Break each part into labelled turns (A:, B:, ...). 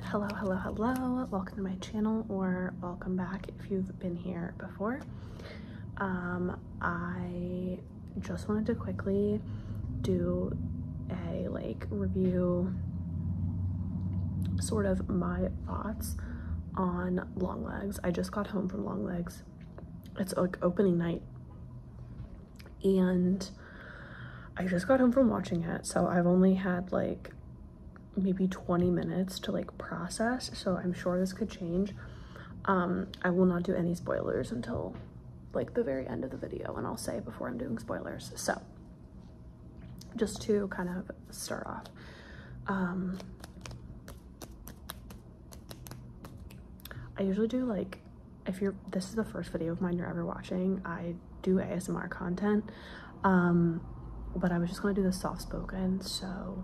A: Hello, welcome to my channel, or welcome back if you've been here before. I just wanted to quickly do a review, sort of my thoughts on Longlegs. I just got home from Longlegs. It's like opening night, and I just got home from watching it, so I've only had like maybe 20 minutes to process, so I'm sure this could change. I will not do any spoilers until the very end of the video, and I'll say before I'm doing spoilers. So just to kind of start off, I usually do this is the first video of mine you're ever watching, I do ASMR content, but I was just gonna do the soft spoken. So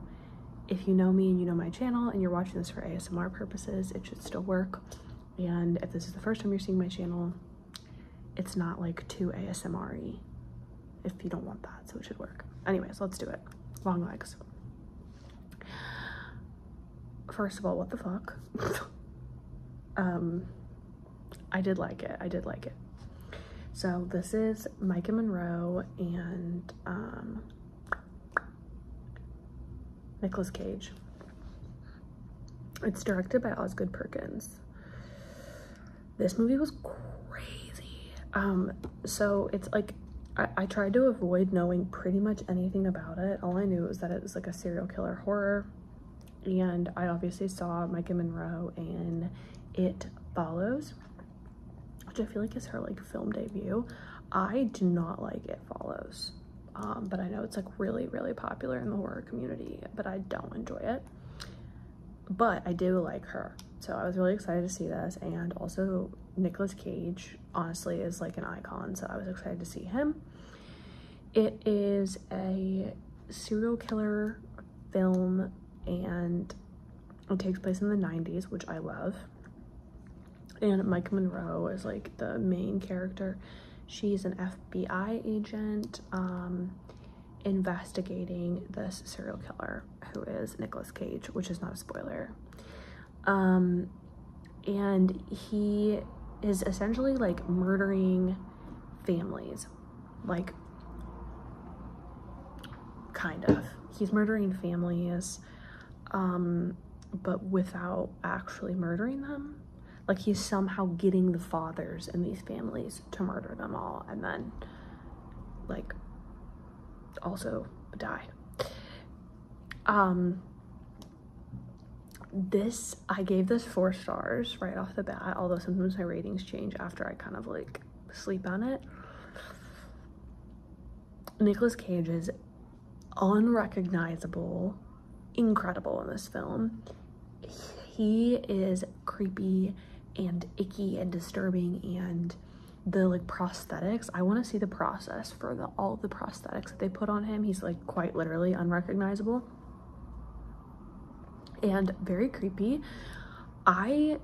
A: if you know me and you know my channel and you're watching this for ASMR purposes, it should still work. And if this is the first time you're seeing my channel, it's not too ASMR-y if you don't want that, so it should work. Anyways, let's do it. Longlegs. First of all, what the fuck? I did like it. So this is Micah Monroe and Nicolas Cage. It's directed by Osgood Perkins. This movie was crazy. So it's I tried to avoid knowing pretty much anything about it. All I knew was that it was a serial killer horror, and I obviously saw Micah Monroe in It Follows, which I feel like is her film debut. I do not like It Follows. But I know it's really popular in the horror community, but I don't enjoy it. But I do like her, so I was really excited to see this. And also Nicolas Cage honestly is an icon, so I was excited to see him. It is a serial killer film, and it takes place in the 90s, which I love. And Micah Monroe is the main character. She's an FBI agent investigating this serial killer who is Nicolas Cage, which is not a spoiler. And he is essentially murdering families, kind of. He's murdering families, but without actually murdering them. He's somehow getting the fathers in these families to murder them all, and then also die. I gave this 4 stars right off the bat, although sometimes my ratings change after I kind of sleep on it. Nicolas Cage is unrecognizable, incredible in this film. He is creepy and icky and disturbing, and the prosthetics, I want to see the process for all the prosthetics that they put on him. He's quite literally unrecognizable and very creepy. I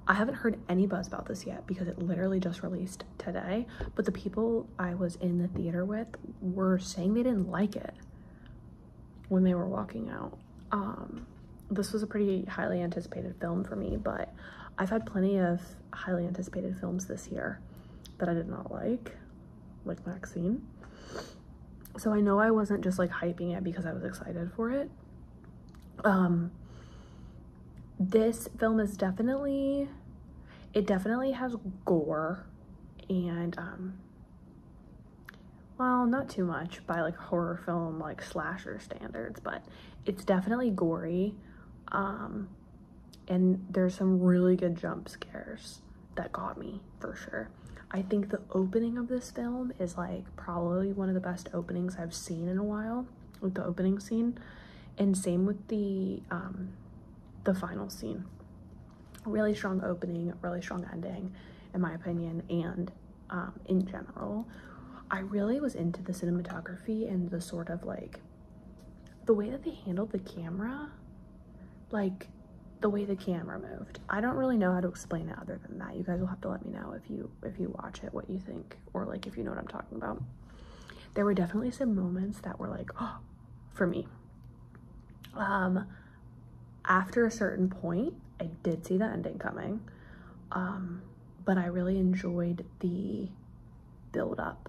A: haven't heard any buzz about this yet because it literally just released today, but the people I was in the theater with were saying they didn't like it when they were walking out. This was a pretty highly anticipated film for me, but I've had plenty of highly anticipated films this year that I did not like Maxine. So I know I wasn't just hyping it because I was excited for it. This film is definitely has gore, and well, not too much by horror film slasher standards, but it's definitely gory. And there's some really good jump scares that got me for sure. I think the opening of this film is probably one of the best openings I've seen in a while, with the opening scene, and same with the final scene. Really strong opening, really strong ending, in my opinion. And in general, I really was into the cinematography and the sort of the way that they handled the camera, the way the camera moved. I don't really know how to explain it other than that. You guys will have to let me know if you watch it what you think, or if you know what I'm talking about. There were definitely some moments that were oh, for me. After a certain point, I did see the ending coming, but I really enjoyed the build up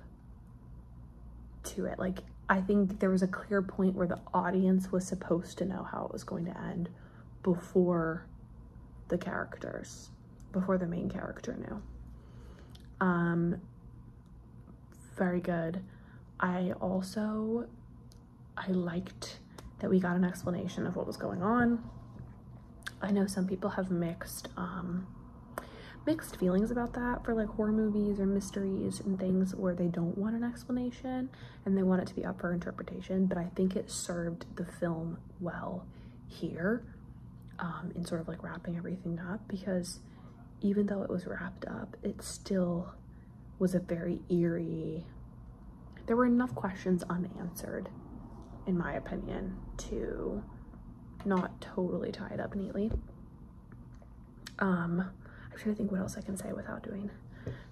A: to it. Like, I think there was a clear point where the audience was supposed to know how it was going to end before the characters, before the main character knew. Very good. I liked that we got an explanation of what was going on. I know some people have mixed feelings about that for like horror movies or mysteries and things where they don't want an explanation and they want it to be up for interpretation, but I think it served the film well here, in sort of like wrapping everything up, because even though it was wrapped up, it still was a very eerie, there were enough questions unanswered, in my opinion, to not totally tie it up neatly. I'm trying to think what else I can say without doing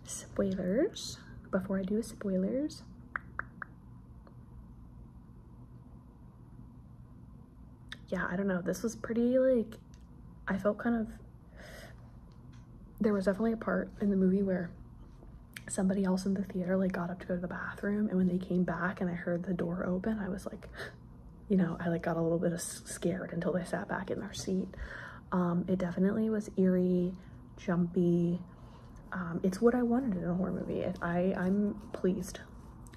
A: spoilers. Before I do spoilers, yeah, I don't know, this was pretty, like, I felt kind of, there was definitely a part in the movie where somebody else in the theater like got up to go to the bathroom, and when they came back and I heard the door open, I was like, you know, I like got a little bit scared until they sat back in their seat. It definitely was eerie, jumpy. It's what I wanted in a horror movie. I'm pleased.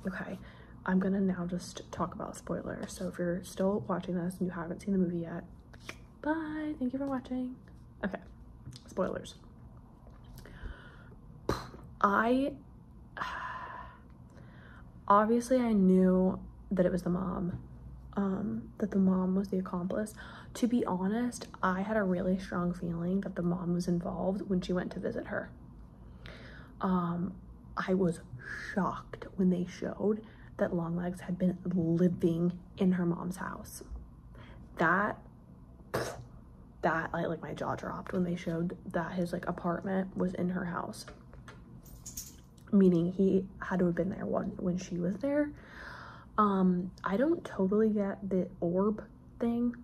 A: Okay, I'm gonna now just talk about spoilers. So if you're still watching this and you haven't seen the movie yet, bye, thank you for watching. Okay, spoilers. Obviously I knew that it was the mom, that the mom was the accomplice. To be honest, I had a really strong feeling that the mom was involved when she went to visit her. I was shocked when they showed that Longlegs had been living in her mom's house. That like my jaw dropped when they showed that his like apartment was in her house, meaning he had to have been there when she was there. I don't totally get the orb thing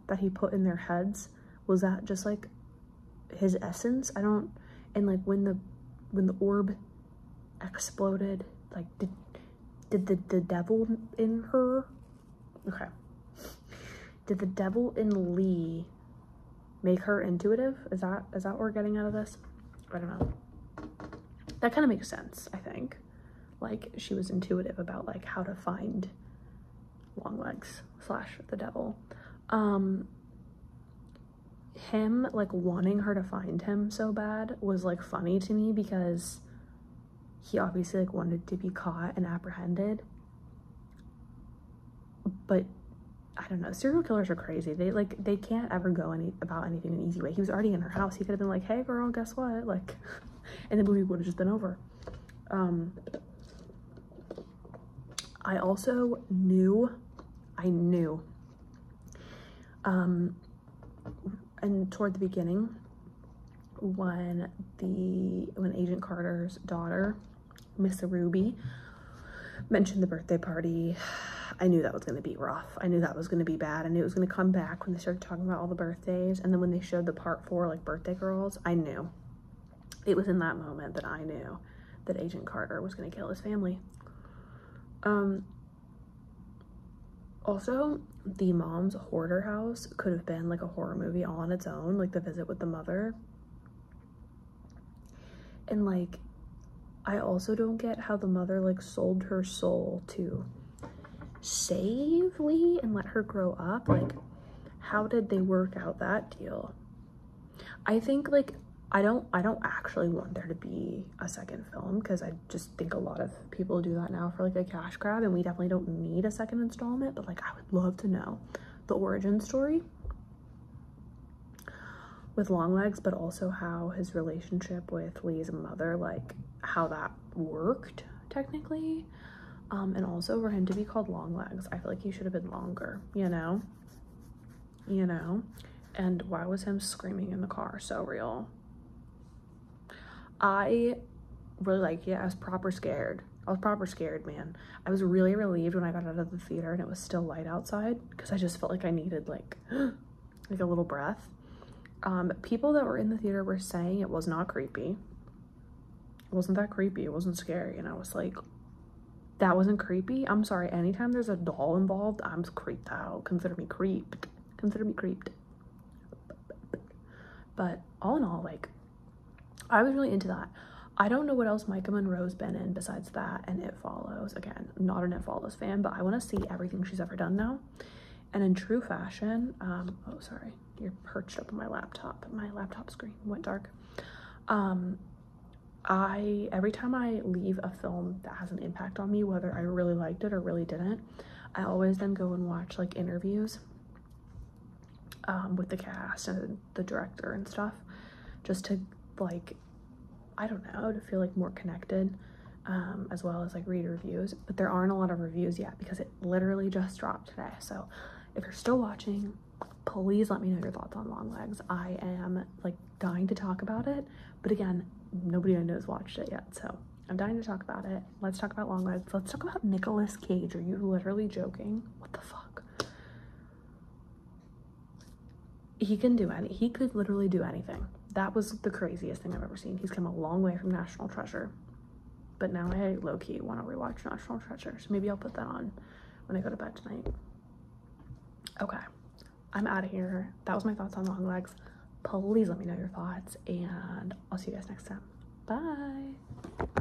A: that he put in their heads. Was that just like his essence? I don't, and like when the orb exploded, like did the devil in her, okay, did the devil in Lee make her intuitive? Is that what we're getting out of this? I don't know. That kind of makes sense, I think. Like, she was intuitive about like how to find Longlegs / the devil. Him like wanting her to find him so bad was like funny to me, because he obviously like wanted to be caught and apprehended. But I don't know, serial killers are crazy. They can't ever go about anything an easy way. He was already in her house. He could have been like, hey girl, guess what? Like, and the movie would have just been over. I also knew, and toward the beginning, when Agent Carter's daughter, Miss Ruby, mentioned the birthday party, I knew that was going to be rough. I knew that was going to be bad. I knew it was going to come back when they started talking about all the birthdays. And then when they showed the part 4, like birthday girls, I knew. It was in that moment that I knew that Agent Carter was going to kill his family. Also, the mom's hoarder house could have been like a horror movie all on its own, like The Visit with the Mother. And like, I also don't get how the mother like sold her soul to save Lee and let her grow up. Like, how did they work out that deal? I think like, I don't actually want there to be a second film, because I just think a lot of people do that now for like a cash grab, and we definitely don't need a second installment. But like, I would love to know the origin story with Longlegs, but also how his relationship with Lee's mother, like how that worked technically. And also for him to be called Longlegs, I feel like he should have been longer, you know? And why was him screaming in the car so real? I really liked it. I was proper scared, man. I was really relieved when I got out of the theater and it was still light outside, because I just felt like I needed like like a little breath. People that were in the theater were saying it was not creepy. It wasn't that creepy. It wasn't scary. And I was like, that wasn't creepy? I'm sorry. Anytime there's a doll involved, I'm creeped out. Consider me creeped. Consider me creeped. But all in all, like, I was really into that. I don't know what else Micah Monroe's been in besides that and It Follows. Again, not an It Follows fan, but I want to see everything she's ever done now. And in true fashion, oh, sorry, you're perched up on my laptop. My laptop screen went dark. Every time I leave a film that has an impact on me, whether I really liked it or really didn't, I always then go and watch like interviews with the cast and the director and stuff, just to like, I don't know, to feel like more connected, as well as like read reviews. But there aren't a lot of reviews yet because it literally just dropped today. So if you're still watching, please let me know your thoughts on Longlegs. I am like dying to talk about it, but again, nobody I know has watched it yet, so I'm dying to talk about it. Let's talk about Longlegs. Let's talk about Nicolas Cage. Are you literally joking? What the fuck? He can do he could literally do anything. That was the craziest thing I've ever seen. He's come a long way from National Treasure, but now I low-key want to rewatch National Treasure, so maybe I'll put that on when I go to bed tonight. Okay, I'm out of here. That was my thoughts on Longlegs. Please let me know your thoughts, and I'll see you guys next time. Bye.